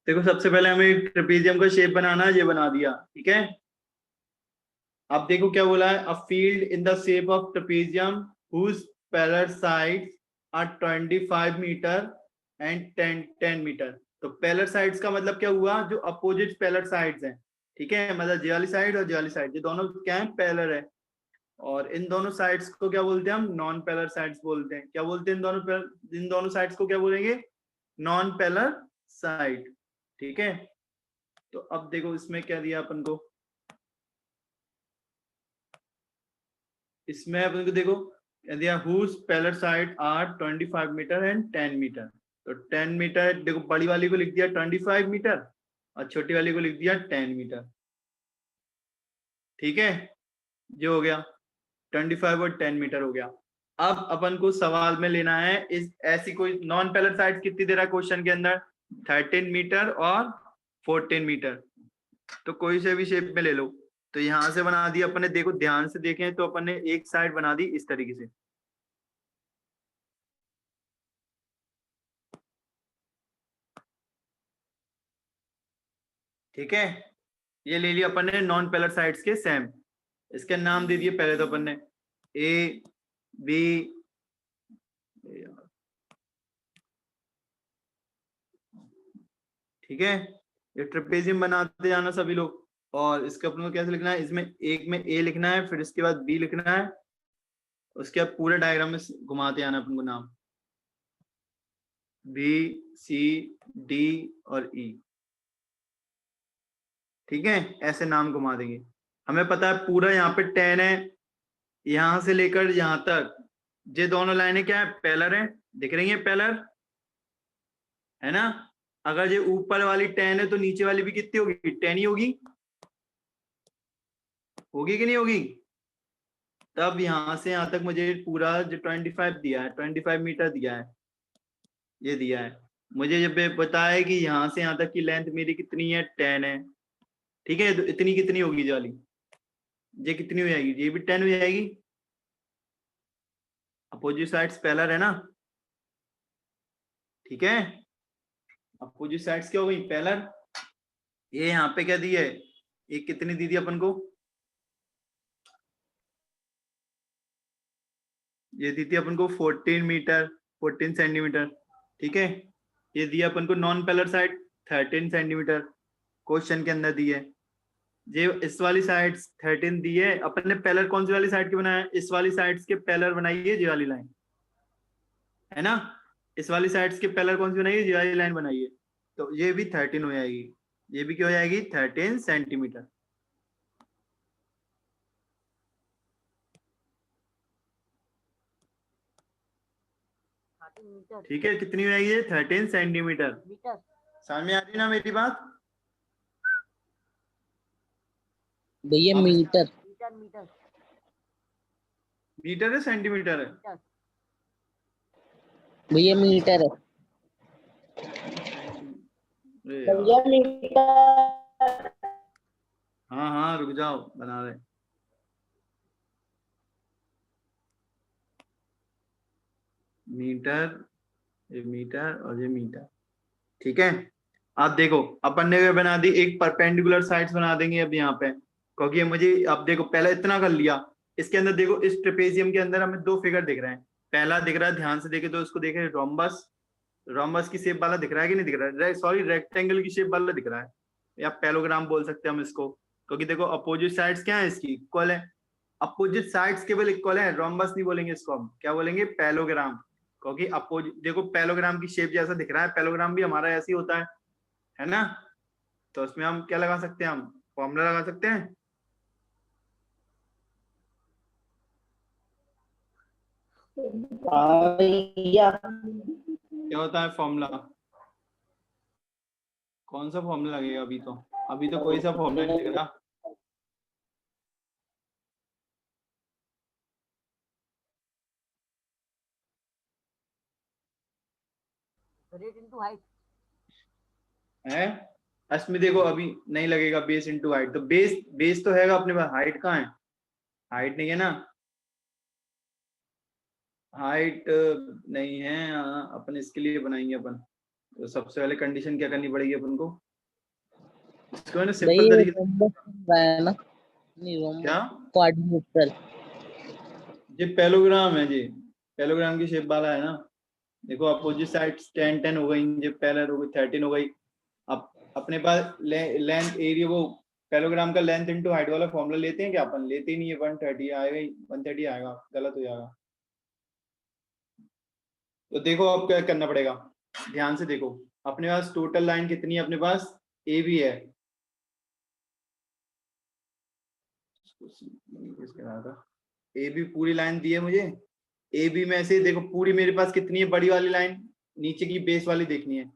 देखो सबसे पहले हमें ट्रेपेजियम का शेप बनाना है, ये बना दिया, ठीक है। अब देखो क्या बोला है, a field in the shape of trapezium whose parallel sides are 25 metre and 10 metre. तो पैरेलल साइड्स का मतलब क्या हुआ, जो अपोजिट पैरेलल साइड्स हैं, ठीक है, मतलब जे वाली साइड और जे वाली साइड, ये दोनों क्या है, पैरेलल है। और इन दोनों साइड्स को क्या बोलते हैं हम, नॉन पैरेलल साइड्स बोलते हैं। क्या बोलते हैं इन दोनों साइड्स को क्या बोलेंगे, नॉन पैरेलल साइड, ठीक है। तो अब देखो इसमें क्या दिया अपन को, इसमें अपन को देखो क्या दिया, whose parallel side are 25 metre and 10 metre. तो 10 मीटर देखो, बड़ी वाली को लिख दिया 25 मीटर और छोटी वाली को लिख दिया 10 मीटर, ठीक है। जो हो गया 25 और 10 मीटर हो गया। अब अपन को सवाल में लेना है इस ऐसी कोई नॉन पैरेलल साइड कितनी दे रहा है क्वेश्चन के अंदर, 13 मीटर और 14 मीटर। तो कोई से भी शेप में ले लो। तो यहां से बना दिया अपन ने, देखो ध्यान से देखें तो अपन ने एक साइड बना दी इस तरीके से, ठीक है। ये ले लिया अपन ने नॉन पैरेलल साइड्स के सेम। इसके नाम दे दिए पहले तो अपन ने ए बी, ठीक है। ये ट्रेपेजियम बनाते जाना सभी लोग। और इसके अपन को कैसे लिखना है, इसमें एक में ए लिखना है, फिर इसके बाद बी लिखना है, उसके बाद पूरे डायग्राम में घुमाते आना अपन को नाम, बी सी डी और ई, ठीक है। ऐसे नाम घुमा देंगे। हमें पता है पूरा यहाँ पे 10 है, यहां से लेकर यहां तक ये दोनों लाइनें क्या है, पैरेलल है, दिख रही है पैरेलल, है ना। अगर ये ऊपर वाली 10 है तो नीचे वाली भी कितनी होगी, 10 ही होगी, होगी कि नहीं होगी। तब यहां से यहां तक मुझे पूरा जो 25 दिया है, 25 मीटर दिया है, ये दिया है। मुझे जब पता है कि यहाँ से यहाँ तक की लेंथ मेरी कितनी है, 10 है, ठीक है। तो इतनी कितनी होगी ये वाली, ये कितनी हो जाएगी, ये भी 10 हो जाएगी। अपोजिट साइड्स पैरेलल है ना, ठीक है। अपोजिट साइड्स क्या हो गई, पैरेलल। ये यहाँ पे क्या दी है, ये कितनी दी थी अपन को, ये दी थी अपन को 14 मीटर, 14 सेंटीमीटर, ठीक है। ये दिया अपन को non parallel side 13 centimetre, question के अंदर दी है। ये इस वाली साइड 13 दी है, अपन ने पैरेलल कौन सी वाली साइड की बनाया है, इस वाली साइड्स के पैरेलल बनाई है, ये वाली लाइन, है ना। इस वाली साइड्स के पैरेलल कौन सी बनाई है, ये वाली लाइन बनाई है। तो ये भी 13 हो जाएगी, ये भी क्या हो जाएगी, 13 सेंटीमीटर, ठीक है। कितनी हो जाएगी ये, 13 सेंटीमीटर। समझ में आ रही ना मेरी बात। भैया मीटर, मीटर है सेंटीमीटर है, भैया मीटर है, अरे यार, हाँ हाँ रुक जाओ, बना रहे। मीटर, ये मीटर और ये मीटर, ठीक है। आप देखो अपन ने बना दी एक परपेंडिकुलर साइड्स बना देंगे अब यहाँ पे, क्योंकि मुझे अब देखो पहले इतना कर लिया। इसके अंदर देखो इस ट्रेपेजियम के अंदर हमें दो फिगर दिख रहे हैं। पहला दिख रहा है, ध्यान से देखे तो उसको देखे, रोम्बस, रोम्बस की शेप वाला दिख रहा है कि नहीं दिख रहा है, सॉरी रेक्टेंगल की शेप वाला दिख रहा है, या पैलोग्राम बोल सकते हैं हम इसको। क्योंकि देखो अपोजिट साइड्स क्या है, इसकी इक्वल है, अपोजिट साइड्स केवल इक्वल है, रोम्बस नहीं बोलेंगे इसको, हम क्या बोलेंगे, पैलोग्राम। क्योंकि अपोजिट देखो पैलोग्राम की शेप जैसा दिख रहा है, पैलोग्राम भी हमारा ऐसे ही होता है ना। तो उसमें हम क्या लगा सकते हैं, हम फॉर्मूला लगा सकते हैं। क्या होता है फॉर्मूला, कौन सा फॉर्मूला लगेगा, अभी तो कोई सा फॉर्मूला नहीं लग रहा। है इसमें देखो अभी नहीं लगेगा, बेस इंटू हाइट। तो बेस बेस तो हैगा अपने पास, हाइट कहाँ है, हाइट नहीं है ना, हाइट नहीं है। अपन इसके लिए बनाएंगे अपन, तो सबसे पहले कंडीशन क्या करनी पड़ेगी अपन को, इसको है ना भैया सिंपल ये तरीके से। रोम्बस बन रहा है ना, नहीं क्या, रोम्बस क्वाड्रिलेटरल। ये पैलोग्राम है जी, पैलोग्राम की शेप वाला है ना। देखो अपोजिट साइड 10 10 हो गई, ये पैरेलल हो गई 13 हो गई। अब अपने पास लेंथ एरिया, वो पैलोग्राम का लेंथ इनटू हाइट वाला फॉर्मूला लेते हैं क्या, अपन लेते ही नहीं है। 130 आएगा ही, 130 आएगा, गलत हो जाएगा। तो देखो अब क्या करना पड़ेगा, ध्यान से देखो। अपने पास टोटल लाइन कितनी है, अपने पास ए बी है, ए बी पूरी लाइन दी है मुझे। ए बी में से देखो पूरी मेरे पास कितनी है, बड़ी वाली लाइन नीचे की बेस वाली देखनी है।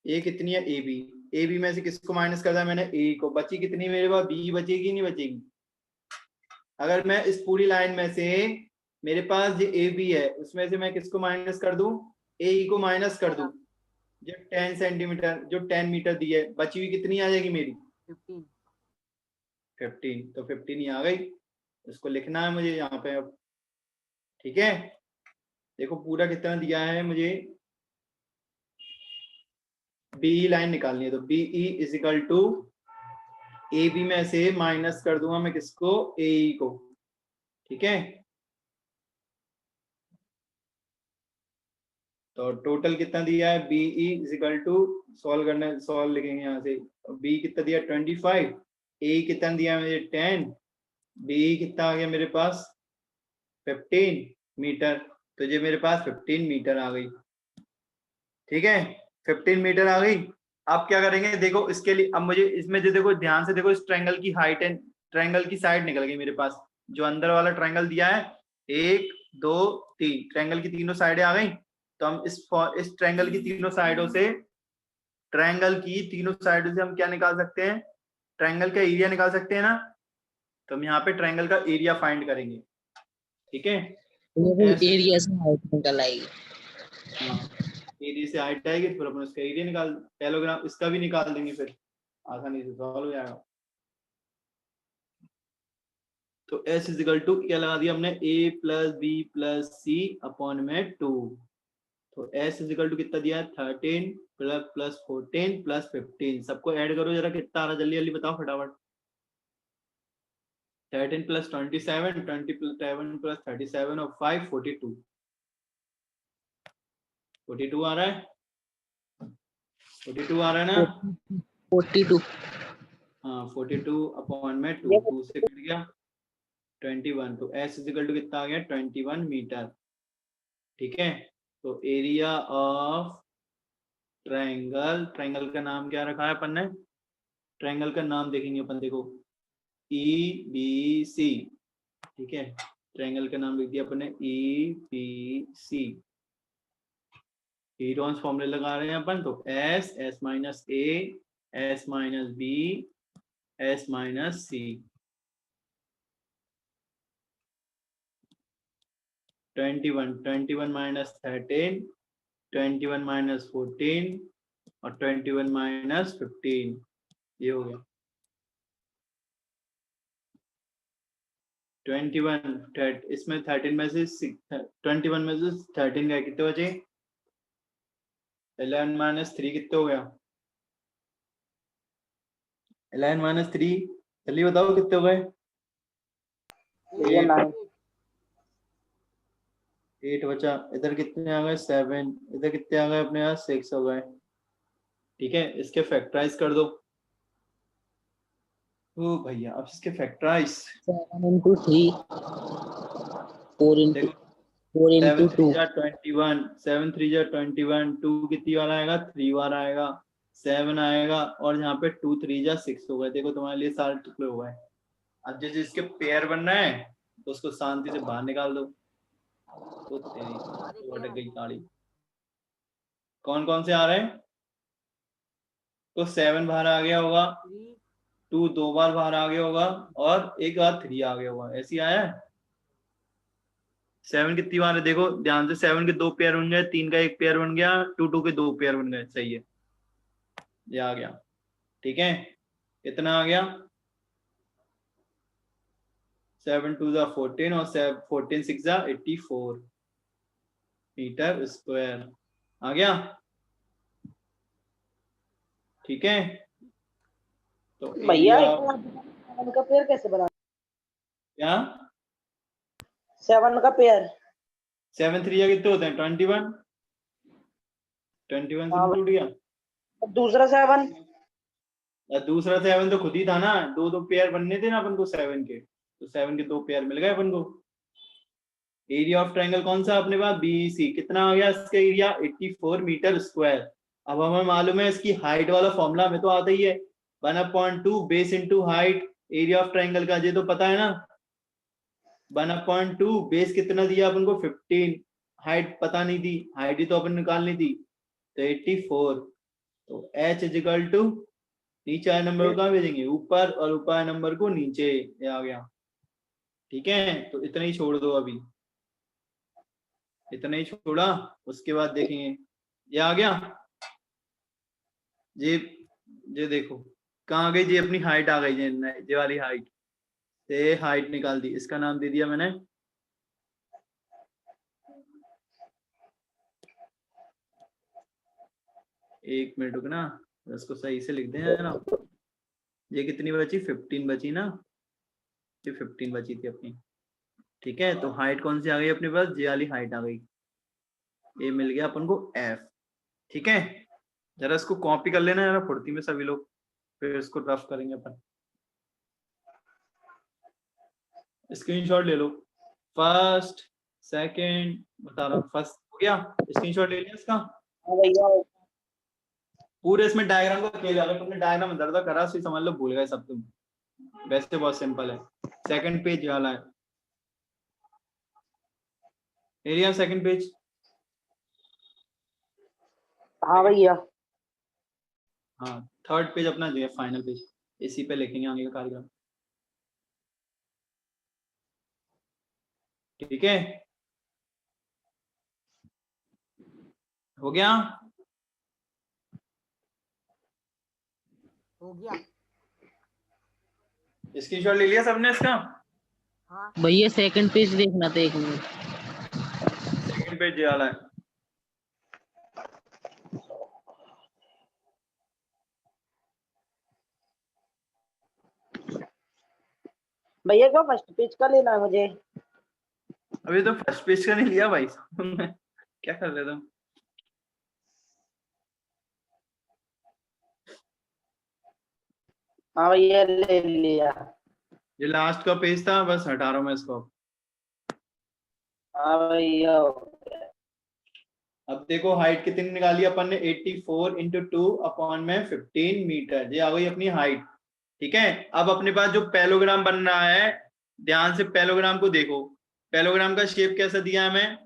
ए कितनी है, ए बी। ए बी में से किसको माइनस कर दिया मैंने, ए को, बची कितनी मेरे पास, बी बचेगी नहीं बचेगी। अगर मैं इस पूरी लाइन में से, मेरे पास जो ए बी है उसमें से मैं किसको माइनस कर दूं, ए ई को माइनस कर दूं, जो 10 सेंटीमीटर, जो 10 मीटर दी है, बची हुई कितनी आ जाएगी मेरी, 15। तो 15 ही आ गई, इसको लिखना है मुझे यहाँ पे अब। ठीक है, देखो पूरा कितना दिया है मुझे, बी लाइन निकालनी है। तो B E is equal to, A B में से माइनस कर दूंगा मैं किसको, ए ई को। ठीक है, तो टोटल कितना दिया है, B E is equal to, solve करना, सॉल्व लिखेंगे यहाँ से। बी कितना दिया 25, ए कितना दिया मुझे 10, बी कितना आ गया मेरे पास 15 मीटर। तो ये मेरे पास 15 मीटर आ गई। ठीक है, 15 मीटर आ गई। अब क्या करेंगे, देखो इसके लिए अब मुझे इसमें जो, देखो ध्यान से देखो, इस ट्रायंगल की हाइट एंड ट्रायंगल की साइड निकल गई मेरे पास। जो अंदर वाला ट्रायंगल दिया है, 1 2 3, ट्रायंगल की तीनों साइडें आ गई। तो हम इस ट्रायंगल की तीनों साइडों से, ट्रायंगल की तीनों साइडों से हम क्या निकाल सकते हैं, ट्रायंगल का एरिया निकाल सकते हैं ना। तो हम यहाँ पे ट्रायंगल का एरिया फाइंड करेंगे। ठीक है, ये भी ऐसे, एरिया से हाइट निकल आएगी। हाँ, एरिया से हाइट आएगी, फिर अपन उसका एरिया निकाल, पैरेललोग्राम इसका भी निकाल देंगे, फिर आसानी से सॉल्व हो जाएगा। तो S इज इक्वल टू क्या लगा दिया हमने, a plus B plus C upon में 2। तो S इज इक्वल टू कितना दिया है, 13 प्लस प्लस 14 प्लस 15। सबको ऐड करो जरा, कितना आ रहा जल्दी जल्दी बताओ फटाफट। 13 प्लस 27, 20 प्लस 7 प्लस 37 और 5 42, 42 आ रहा है, 42 आ रहा है ना। 42। हाँ 42 अपॉन में 2, 2 से कट गया 21। तो S इज इक्वल टू कितना आ गया, 21 मीटर। ठीक है, तो एरिया ऑफ ट्रायंगल, ट्रायंगल का नाम क्या रखा है अपन ने, ट्रायंगल का नाम देखेंगे अपन, देखो ई बी सी। ठीक है, ट्रायंगल का नाम लिख दिया अपन ने ई बी सी। हीरोन्स फॉर्मूले लगा रहे हैं अपन, तो S, S minus A, S minus B, S minus C. 21 minus 13, 21 minus 14 और 21 माइनस 15, ये हो गया 21। इसमें 13 में से 21 में से 13 गए, कितने बचे, 11 माइनस 3 कितने हो गया, 11 माइनस 3, जल्दी बताओ कितने हो गए, 8 बचा। इधर कितने आ गए 7, इधर कितने आ गए अपने यहाँ 6 हो गए। ठीक है, इसके फैक्टराइज कर दो। ओ भैया, अब इसके फैक्टराइज 7 into 3, 4 into देखो, 4 7 into 2। 3 जा 21, 7 3 जा 21, 2 कितनी बार आएगा, 3 बार आएगा, 7 आएगा, और यहाँ पे 2 3 जा 6 हो गए। देखो तुम्हारे लिए सारे टुकड़े हो गए। अब जो जिसके पेयर बनना है, तो उसको शांति से बाहर निकाल दो। तो तेरी तो अटक गई गाड़ी। कौन कौन से आ रहे हैं, तो 7 बाहर आ गया होगा, 2 2 बार बाहर आ गया होगा, और एक बार 3 आ गया होगा, ऐसी आया है। 7 कितनी बार है, देखो ध्यान से, 7 के 2 पेयर बन गए, 3 का 1 पेयर बन गया, 2 2 के 2 पेयर बन गए, सही है, ये आ गया। ठीक है, कितना आ गया, 7 2 जा 14 और 14 6 जा 84 मीटर स्क्वायर आ गया। ठीक है, तो भैया एरिया 7 का पेयर कैसे बना? क्या 7 का पेयर 7 3 कितने होते हैं 21, 21 से हाँ, टूट गया। दूसरा 7 और दूसरा 7 तो खुद ही था ना, दो दो पेयर बनने थे ना अपन को 7 के, तो 7 के 2 पेयर मिल गए अपन को। एरिया ऑफ ट्रायंगल कौन सा अपने पास बीसी, कितना आ गया इसका एरिया 84 मीटर स्क्वायर। अब हमें मालूम है इसकी हाइट वाला फॉर्मूला हमें तो आता ही है, 1/2 base into height area of triangle का, ये तो पता है ना। 1/2 बेस कितना दिया अपन को 15, हाइट पता नहीं थी, हाइट ही तो अपन निकालनी थी, तो 84। तो h इज इक्वल टू, नीचे आए नंबर को कहाँ भेजेंगे ऊपर, और ऊपर आए नंबर को नीचे, ये आ गया। ठीक है, तो इतना ही छोड़ दो अभी, इतना ही छोड़ा, उसके बाद देखेंगे ये आ गया। ये देखो कहाँ गई, ये अपनी हाइट आ गई, ये वाली हाइट से हाइट निकाल दी, इसका नाम दे दिया मैंने एक मिनट रुकना, इसको सही से लिख दें ना। ये कितनी बची 15 बची ना, ये 15 बची थी अपनी। ठीक है, तो हाइट कौन सी आ गई अपने पास, ये वाली हाइट आ गई, ये मिल गया अपन को एफ। ठीक है, जरा इसको कॉपी कर लेना जरा फुर्ती में सभी लोग, फिर इसको रफ करेंगे अपन। स्क्रीनशॉट ले लो, फर्स्ट सेकंड बता रहा हूँ, फर्स्ट हो गया, स्क्रीनशॉट ले लिया इसका। हाँ भैया पूरे इसमें डायग्राम का खेल है, अगर तुमने डायग्राम दर्द करा तो समझ लो भूल गए सब तुम, वैसे बहुत सिंपल है। सेकंड पेज वाला है एरिया, सेकंड पेज। हाँ भैया हाँ थर्ड पेज अपना जो है फाइनल पेज, इसी पे लिखेंगे आगे का कार्यक्रम। ठीक है, हो गया, हो गया। स्क्रीनशॉट ले लिया सबने इसका। हाँ भैया सेकंड पेज देखना था, 1 मिनट। सेकंड पेज ये वाला है। भैया क्या फर्स्ट पेज का लेना है मुझे? अभी तो फर्स्ट पेज का नहीं लिया भाई तुमने, क्या कर रहे तुम। हाँ भैया ले लिया। ये लास्ट का पेज था, बस हटा रहा हूँ मैं इसको। हाँ भैया अब देखो हाइट कितनी निकाली अपन ने, 84 इंटू 2 अपॉन में 15 मीटर, ये आ गई अपनी हाइट। ठीक है, अब अपने पास जो पैलोग्राम बन रहा है, ध्यान से पैलोग्राम को देखो, पैलोग्राम का शेप कैसा दिया है हमें,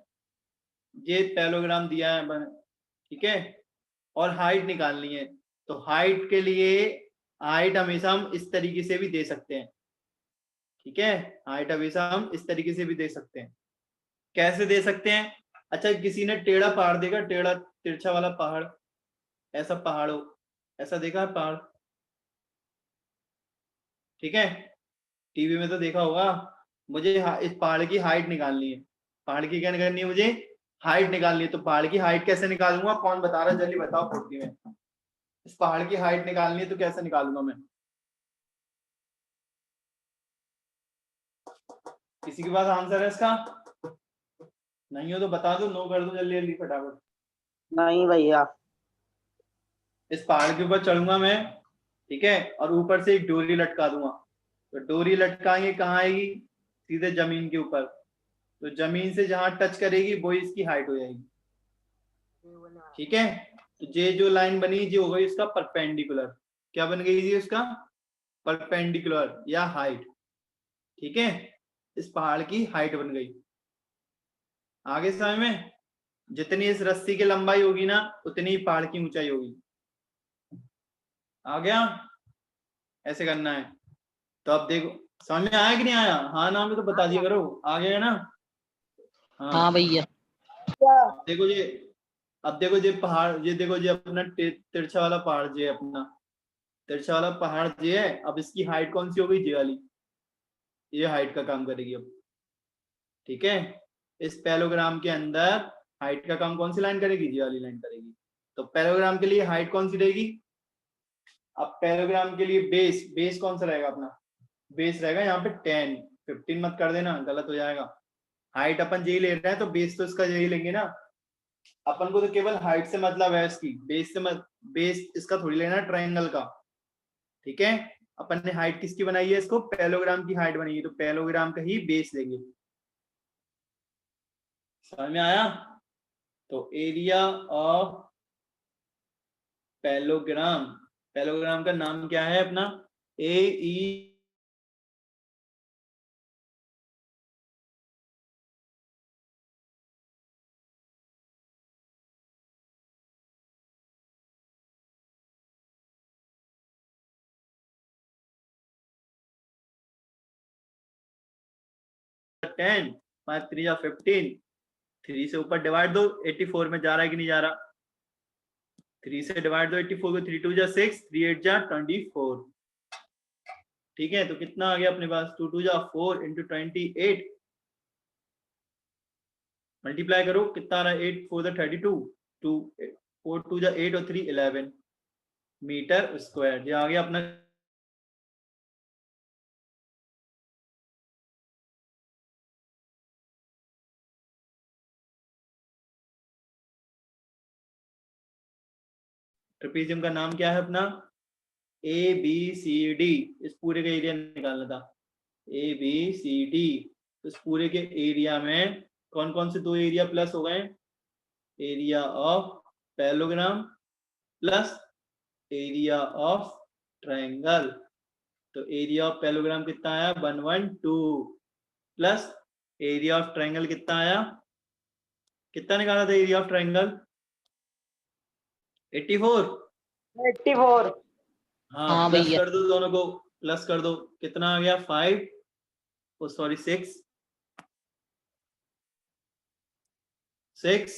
ये पैलोग्राम दिया है अपन। ठीक है, और हाइट निकालनी है, तो हाइट के लिए हाइट हमेशा हम इस तरीके से भी दे सकते हैं। ठीक है, हाइट हमेशा हम इस तरीके से भी दे सकते हैं। कैसे दे सकते हैं, अच्छा किसी ने टेढ़ा पहाड़ देखा, टेढ़ा तिरछा वाला पहाड़, ऐसा पहाड़ हो, ऐसा देखा है पहाड़। ठीक है, टीवी में तो देखा होगा। मुझे इस पहाड़ की हाइट निकालनी है, पहाड़ की क्या करनी है मुझे, हाइट निकालनी है। तो पहाड़ की हाइट कैसे निकालूंगा, कौन बता रहा है जल्दी बताओ फुर्ती में। इस पहाड़ की हाइट निकालनी है तो कैसे निकालूंगा मैं, किसी के पास आंसर है इसका, नहीं हो तो बता दो, नो कर दो जल्दी जल्दी फटाफट। नहीं भैया इस पहाड़ के ऊपर चढ़ूंगा मैं, ठीक है, और ऊपर से एक डोरी लटका दूंगा, तो डोरी लटकाएंगे कहाँ आएगी, सीधे जमीन के ऊपर, तो जमीन से जहां टच करेगी वही इसकी हाइट हो जाएगी। ठीक है, तो ये जो लाइन बनी ये हो गई इसका परपेंडिकुलर, क्या बन गई जी इसका परपेंडिकुलर या हाइट। ठीक है, इस पहाड़ की हाइट बन गई। आगे समय में जितनी इस रस्सी की लंबाई होगी ना, उतनी ही पहाड़ की ऊंचाई होगी। आ गया, ऐसे करना है। तो अब देखो समझ में आया कि नहीं आया, हाँ ना में तो बता दिया करो, आ गया ना। हाँ भैया। देखो ये, अब देखो ये पहाड़, ये देखो ये अपना तिरछा वाला पहाड़, ये अपना तिरछा वाला पहाड़ ये है। अब इसकी हाइट कौन सी हो गई, ये वाली, ये हाइट का काम करेगी अब। ठीक है, इस पैलोग्राम के अंदर हाइट का काम कौन सी लाइन करेगी, ये वाली लाइन करेगी। तो पैलोग्राम के लिए हाइट कौन सी रहेगी, अब पैरेललोग्राम के लिए बेस, बेस कौन सा रहेगा अपना, बेस रहेगा यहाँ पे 10, 15 मत कर देना, गलत हो जाएगा। हाइट अपन यही ले रहे हैं तो बेस तो इसका यही लेंगे ना, अपन को तो केवल हाइट से मतलब है इसकी, बेस से बेस इसका थोड़ी लेना है ट्रायंगल का, ठीक है। अपन ने हाइट किसकी बनाई है, इसको पैरेललोग्राम की हाइट बनाई है, तो पैरेललोग्राम का ही बेस लेंगे। समझ में आया? तो एरिया ऑफ पैरेललोग्राम, पैरेललोग्राम का नाम क्या है अपना, ए ई टेन, 5 3 या 15, 3 से ऊपर डिवाइड दो, 84 में जा रहा है कि नहीं जा रहा, 3 से डिवाइड दो 84 को, 3 2 जा 6, 3 8 जा 24, ठीक है। तो कितना आ गया अपने पास, 2 2 जा 4 इंटू 28, मल्टीप्लाई करो कितना आ रहा है, 8 4 जा 32, 2 4 2 जा 8 और 3 11 मीटर स्क्वायर, ये आ गया अपना ट्रेपेजियम का नाम क्या है अपना, ए बी सी डी, इस पूरे का एरिया निकालना था, ए बी सी डी। इस पूरे के एरिया में कौन कौन से दो एरिया प्लस हो गए, area of parallelogram plus area of triangle. तो एरिया ऑफ पैरेललोग्राम कितना आया, 112 प्लस एरिया ऑफ ट्रायंगल कितना आया, कितना निकाला था एरिया ऑफ ट्रायंगल, 84। 84। हाँ हाँ प्लस भैया। कर दो, दोनों को प्लस कर दो, कितना आ गया 5, ओ सॉरी 6 6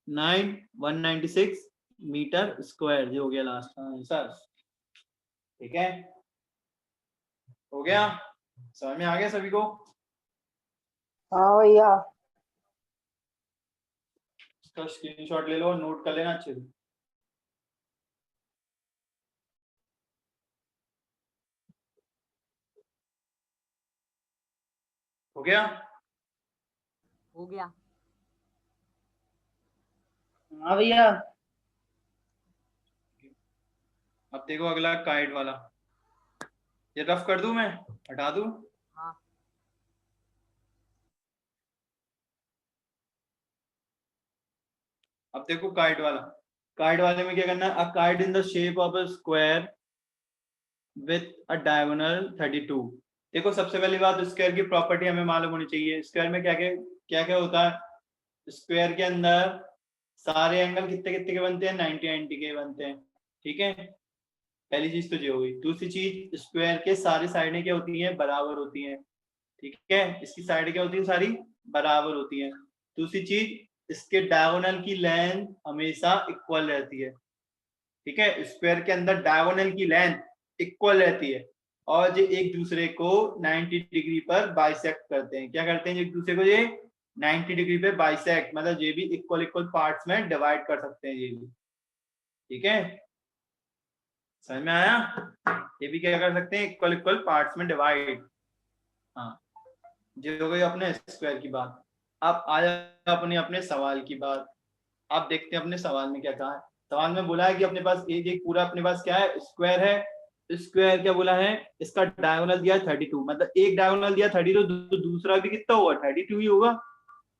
9 196 मीटर स्क्वायर, जो हो गया लास्ट का आंसर, ठीक है। हो गया, समझ में आ गया सभी को? हाँ भैया। इसका स्क्रीनशॉट ले लो, नोट कर लेना अच्छे से। हो गया? हो गया। हाँ भैया। अब देखो अगला काइट वाला, ये रफ कर दूं मैं, हटा दूं? हाँ। अब देखो काइट वाला, काइट वाले में क्या करना है, a kite in the shape of a square with a diagonal 32। देखो सबसे पहली बात, स्क्वायर की प्रॉपर्टी हमें मालूम होनी चाहिए। स्क्वायर में क्या क्या होता है, स्क्वायर के अंदर सारे एंगल कितने कितने के बनते हैं, 90 90 के बनते हैं, ठीक है। पहली चीज तो ये हो गई। दूसरी चीज, स्क्वायर के सारी साइडें क्या होती हैं, बराबर होती हैं, ठीक है। इसकी साइडें क्या होती हैं, सारी बराबर होती हैं। दूसरी चीज, इसके डायगोनल की लेंथ हमेशा इक्वल रहती है, ठीक है। स्क्वायर के अंदर डायगोनल की लेंथ इक्वल रहती है, और ये एक दूसरे को 90 डिग्री पर बाइसेक्ट करते हैं। क्या करते हैं, एक दूसरे को ये 90 डिग्री पे बाइसेक्ट, मतलब ये भी इक्वल इक्वल पार्ट्स में डिवाइड कर सकते हैं, ये भी, ठीक है। समझ में आया? ये भी क्या कर सकते हैं, इक्वल इक्वल पार्ट्स में डिवाइड। हाँ, ये हो गई अपने स्क्वायर की बात। अब आ जाए अपने सवाल की बात। आप देखते हैं अपने सवाल में क्या कहा है। सवाल में बोला है कि अपने पास एक पूरा अपने पास क्या है, स्क्वायर है। स्क्वायर क्या बोला है, इसका डायगोनल दिया है 32, मतलब एक डायगोनल दिया 32 तो दूसरा भी कितना होगा, 32 ही होगा,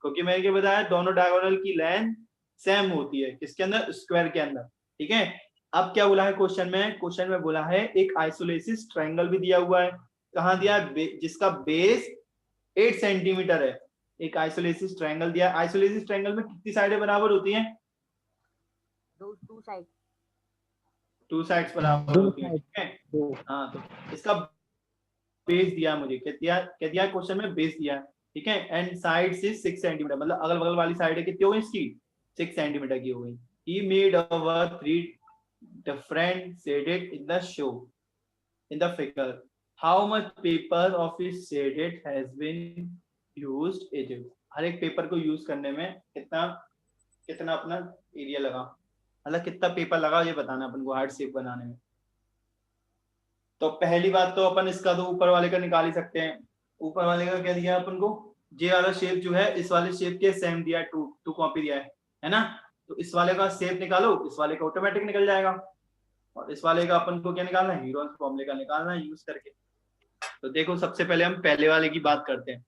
क्योंकि मैंने क्या बताया, दोनों डायगोनल की लेंथ सेम होती है किसके अंदर, स्क्वायर के अंदर, ठीक है। अब क्या बोला है क्वेश्चन में बोला है एक आइसोलेसिस ट्रायंगल भी दिया हुआ है। कहाँ दिया है, जिसका बेस 8 सेंटीमीटर है। एक आइसोलेसिस ट्रायंगल दिया है। आइसोलेसिस ट्रायंगल में कितनी साइडें बराबर होती हैं, टू साइड। 2 साइड्स बराबर होती हैं, ठीक है। हाँ, तो इसका बेस दिया मुझे, क्या दिया क्वेश्चन में, बेस दिया है, ठीक है। एंड साइड से 6 सेंटीमीटर, मतलब अगल बगल वाली साइड कितनी हो गई इसकी, 6 सेंटीमीटर की हो गई। He made over 3 different shaded in the show, in the figure. How much paper of his shaded has been used is it? हर एक पेपर को यूज करने में कितना कितना अपना एरिया लगा, मतलब कितना पेपर लगा, ये बताना अपन को हार्ट शेप बनाने में। तो पहली बात तो अपन इसका तो ऊपर वाले का निकाल ही सकते हैं। ऊपर वाले का क्या दिया अपन को, ये वाला शेप जो है इस वाले शेप के सेम दिया है, टू कॉपी दिया है ना। तो इस वाले का शेप निकालो, इस वाले का ऑटोमेटिक निकल जाएगा। और इस वाले का अपन को क्या निकालना है, हीरोज फॉर्मूले का निकालना है यूज करके। तो देखो सबसे पहले हम पहले वाले की बात करते हैं।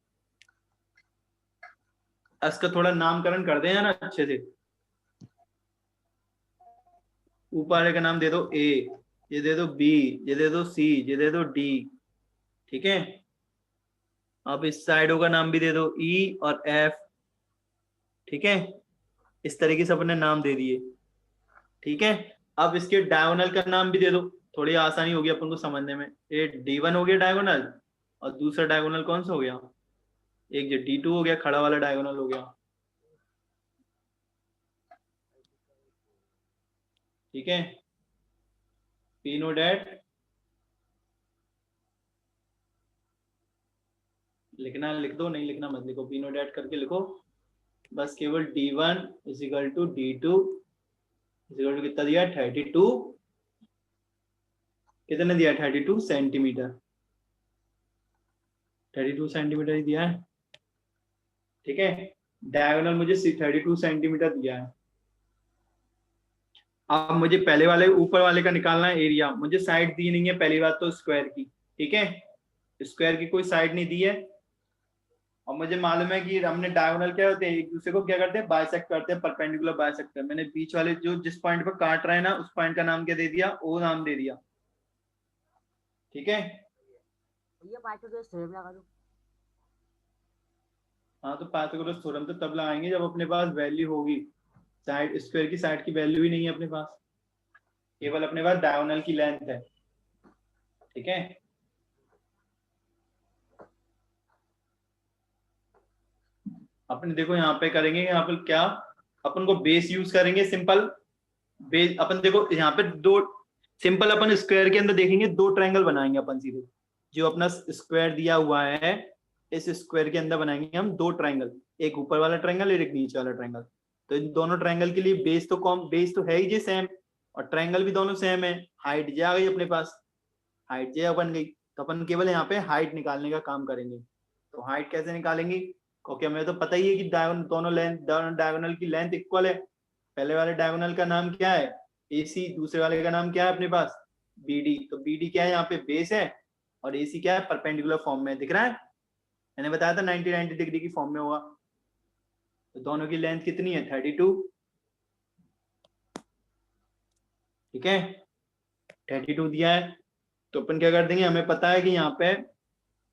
इसका थोड़ा नामकरण कर दें ना अच्छे से। ऊपर वाले का नाम दे दो ए, ये दे दो बी, ये दे दो सी, ये दे दो डी। ठीक है, अब इस साइडों का नाम भी दे दो ई और एफ। ठीक है, इस तरीके से अपने नाम दे दिए। ठीक है, अब इसके डायगोनल का नाम भी दे दो, थोड़ी आसानी होगी अपन को समझने में। ये D1 हो गया डायगोनल, और दूसरा डायगोनल कौन सा हो गया, एक जो D2 हो गया, खड़ा वाला डायगोनल हो गया। ठीक है, पी नो डैट लिखना है लिख दो, नहीं लिखना मत लिखो, पी नो डैट करके लिखो बस। केवल D1 is equal to D2 is equal to कितना दिया, 32, कितने दिया, 32 सेंटीमीटर, 32 सेंटीमीटर ही दिया है। ठीक है, डायगोनल मुझे 32 सेंटीमीटर दिया है। अब मुझे पहले वाले ऊपर वाले का निकालना है एरिया। मुझे साइड दी नहीं है पहली बात तो स्क्वायर की। ठीक है, स्क्वायर की कोई साइड नहीं दी है। और मुझे मालूम है कि हमने डायगोनल क्या होते हैं, एक दूसरे को क्या करते हैं, बाइसेक्ट करते हैं, परपेंडिकुलर बाइसेक्ट। मैंने बीच वाले जो जिस पॉइंट पर काट रहा है ना, उस पॉइंट का नाम क्या दे दिया, ओ नाम दे दिया। ठीक है, भैया पाइथागोरस थ्योरम लगा दो। हाँ तो पाइथागोरस थ्योरम तो तब लगाएंगे जब अपने पास वैल्यू होगी। साइड स्क्वायर की साइड की वैल्यू ही नहीं है अपने पास, केवल अपने पास डायगोनल की लेंथ है। ठीक है, अपन देखो यहाँ पे करेंगे, यहाँ पर क्या अपन को बेस यूज करेंगे, सिंपल बेस। अपन देखो यहाँ पे दो सिंपल, अपन स्क्वायर के अंदर देखेंगे दो ट्रायंगल बनाएंगे अपन सीधे। जो अपना स्क्वायर दिया हुआ है, इस स्क्वायर के अंदर बनाएंगे हम दो ट्रायंगल, एक ऊपर वाला ट्रायंगल और एक नीचे वाला ट्रायंगल। तो इन दोनों ट्रायंगल के लिए बेस तो है ही जे सेम, और ट्रायंगल भी दोनों सेम है। हाइट जे आ गई अपने पास, हाइट जे बन गई। तो अपन केवल यहाँ पे हाइट निकालने का काम करेंगे। तो हाइट कैसे निकालेंगे, क्योंकि हमें तो पता ही है कि दोनों डायगोनल की लेंथ इक्वल है। पहले वाले डायगोनल का नाम क्या है, AC, दूसरे वाले का नाम क्या है अपने पास, BD। तो BD क्या है, यहाँ पे बेस है, और AC क्या है, परपेंडिकुलर फॉर्म में दिख रहा है। मैंने बताया था 90 डिग्री की फॉर्म में होगा। तो दोनों की लेंथ कितनी है, 32। ठीक है, 32 दिया है। तो अपन क्या कर देंगे, हमें पता है कि यहाँ पे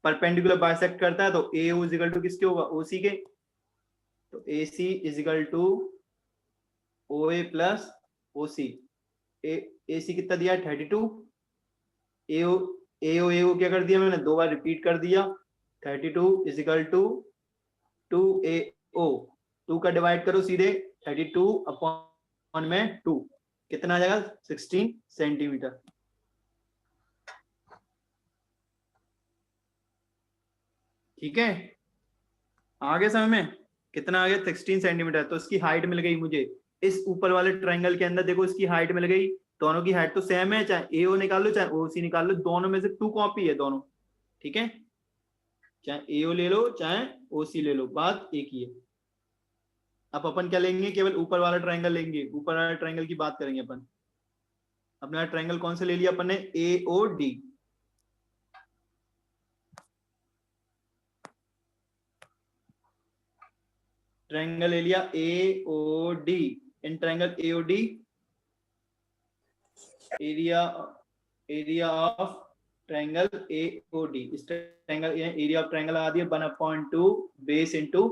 परपेंडिकुलर बाइसेक्ट करता है, तो AO इजिकल टू किसके होगा, OC के। तो AC is equal to OA plus OC। AC कितना दिया है, 32। AO क्या कर दिया मैंने, दो बार रिपीट कर दिया। 32 इजिकल टू 2AO, 2 का डिवाइड करो सीधे, 32 अपॉन में 2 कितना आ जाएगा, 16 सेंटीमीटर। ठीक है, आगे समझ में कितना आ गया, 16 सेंटीमीटर। तो इसकी हाइट मिल गई मुझे। इस ऊपर वाले ट्रायंगल के अंदर देखो इसकी हाइट मिल गई, दोनों की हाइट तो सेम है, चाहे AO निकाल लो चाहे OC निकाल लो, दोनों में से 2 कॉपी है दोनों। ठीक है, चाहे AO ले लो चाहे OC ले लो, बात एक ही है। अब अपन क्या लेंगे, केवल ऊपर वाला ट्रायंगल लेंगे, ऊपर वाला ट्रायंगल की बात करेंगे अपन। अपना ट्रायंगल कौन सा ले लिया अपन ने, AOD। ट्रायंगल ले लिया AOD। In triangle AOD area of triangle AOD, इस ट्रायंगल एरिया ऑफ ट्रायंगल आ दिया 1/2 बेस इनटू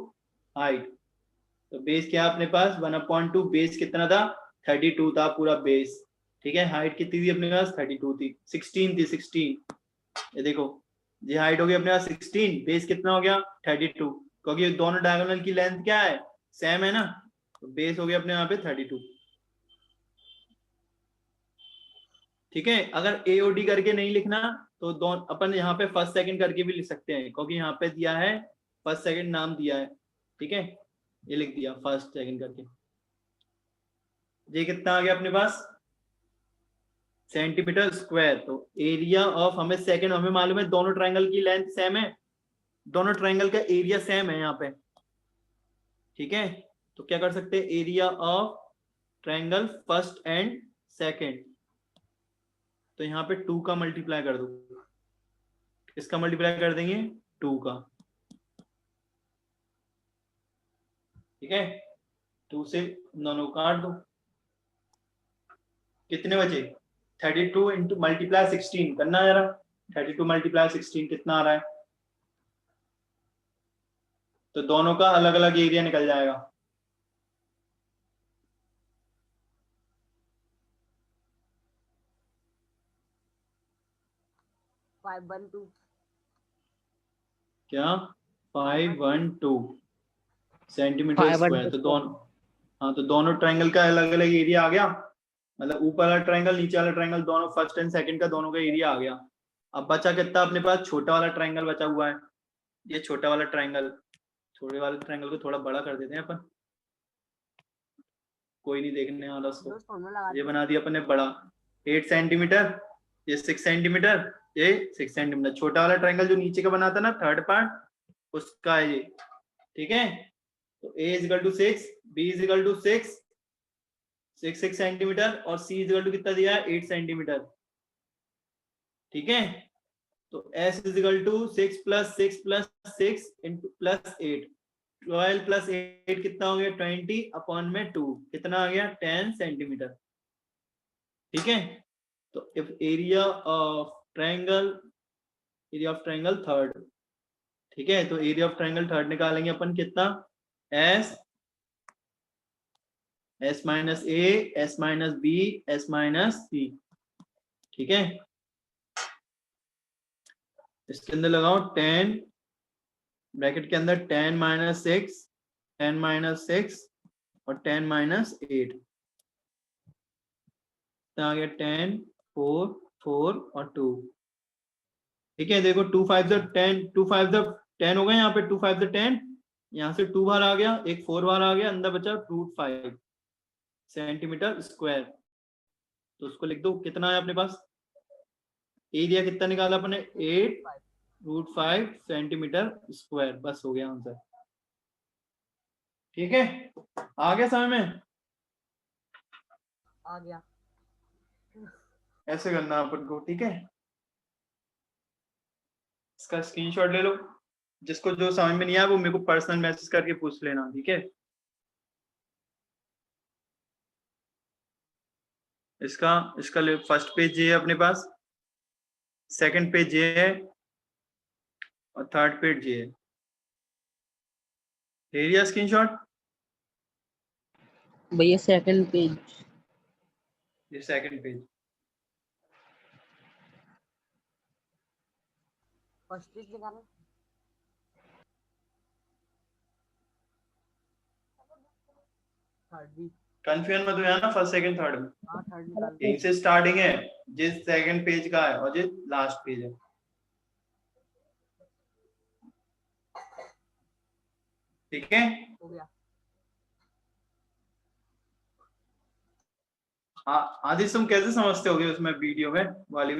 हाइट। तो बेस क्या अपने पास 1/2, बेस कितना था, 32 था पूरा बेस। ठीक है, हाइट कितनी थी अपने पास, 32 थी, 16 थी, 16। ये देखो ये हाइट हो गई अपने पास 16, बेस कितना हो गया 32, क्योंकि दोनों डायगोनल की लेंथ क्या है, सेम है ना। तो बेस हो गया अपने यहाँ पे 32। ठीक है, अगर AOD करके नहीं लिखना तो अपन यहाँ पे फर्स्ट सेकंड करके भी लिख सकते हैं, क्योंकि यहाँ पे दिया है फर्स्ट सेकंड नाम दिया है। ठीक है, ये लिख दिया फर्स्ट सेकंड करके। ये कितना आ गया अपने पास, सेंटीमीटर स्क्वायर। तो एरिया ऑफ हमें सेकंड, हमें मालूम है दोनों ट्रायंगल की लेंथ सेम है, दोनों ट्रायंगल का एरिया सेम है यहाँ पे, ठीक है। तो क्या कर सकते हैं, area of triangle first and second, तो यहाँ पे 2 का मल्टीप्लाई कर दो, इसका मल्टीप्लाई कर देंगे 2 का, ठीक है। 2 से दोनों काट दो, कितने बचे, 32 इंटू मल्टीप्लाई 16 करना है जरा, 32 मल्टीप्लाई 16 कितना आ रहा है, तो दोनों का अलग अलग एरिया निकल जाएगा। फाइव वन टू क्या 512 सेंटीमीटर 512 स्क्वायर। तो दोनों, हाँ तो दोनों ट्रायंगल का अलग अलग एरिया आ गया, मतलब ऊपर वाला ट्रायंगल नीचे वाला ट्रायंगल दोनों फर्स्ट एंड सेकंड का दोनों का एरिया आ गया। अब बचा कितना अपने पास, छोटा वाला ट्रायंगल बचा हुआ है, ये छोटा वाला ट्रायंगल, छोटे वाले ट्रायंगल को थोड़ा बड़ा कर देते हैं अपन, कोई नहीं देखने वाला उसको। दोस्त फॉर्मूला लगा ये दो। बना दिया अपन ने बड़ा 8 सेंटीमीटर, ये 6 सेंटीमीटर, ये 6 सेंटीमीटर। छोटा वाला ट्रायंगल जो नीचे का बना था ना थर्ड पार्ट, उसका है ये, ठीक है। तो a is equal to 6, b is equal to 6 centimetre और c इज इक्वल टू कितना दिया है 8 सेंटीमीटर, ठीक है। तो s is equal to 6 plus 6 plus 6 into plus 8, 12 plus 8 कितना हो गया 20 अपॉन में 2 कितना आ गया 10 सेंटीमीटर, ठीक है। तो if area of triangle third, ठीक है, तो एरिया ऑफ ट्रायंगल थर्ड निकालेंगे अपन कितना, s minus a, s minus b, s minus c, ठीक है। इसके अंदर लगाओ 10, ब्रैकेट के अंदर 10 माइनस 6, 10 माइनस 6 और 10 माइनस 8, आ गया 10, 4, 4 और 2, ठीक है। देखो 2 5 10, 2 5 10 हो गए, यहाँ पे 2 5 10, यहाँ से 2 बार आ गया, एक 4 बार आ गया, अंदर बचा √5 सेंटीमीटर स्क्वायर। तो उसको लिख दो, कितना है अपने पास, एरिया कितना निकाला अपने 8√5 सेंटीमीटर स्क्वायर, बस हो गया आंसर, ठीक है। आ गया समझ में, आ गया। ऐसे करना अपन को, ठीक है। इसका स्क्रीनशॉट ले लो, जिसको जो समझ में नहीं आया वो मेरे को पर्सनल मैसेज करके पूछ लेना, ठीक है। इसका इसका फर्स्ट पेज ये है अपने पास, सेकंड पेज ये है और थर्ड पेज ये है, ले लिया स्क्रीनशॉट, भैया सेकंड पेज। ये सेकंड पेज, फर्स्ट पेज निकालो। थर्ड भी। कंफ्यूजन मत हो ना फर्स्ट सेकंड थर्ड में, हाँ थर्ड निकाल। यहीं से स्टार्टिंग है, जिस सेकंड पेज का है और जिस लास्ट पेज है, ठीक है। हो गया। हाँ आदित्य तुम कैसे समझते होगे उसमें वीडियो में वाली में?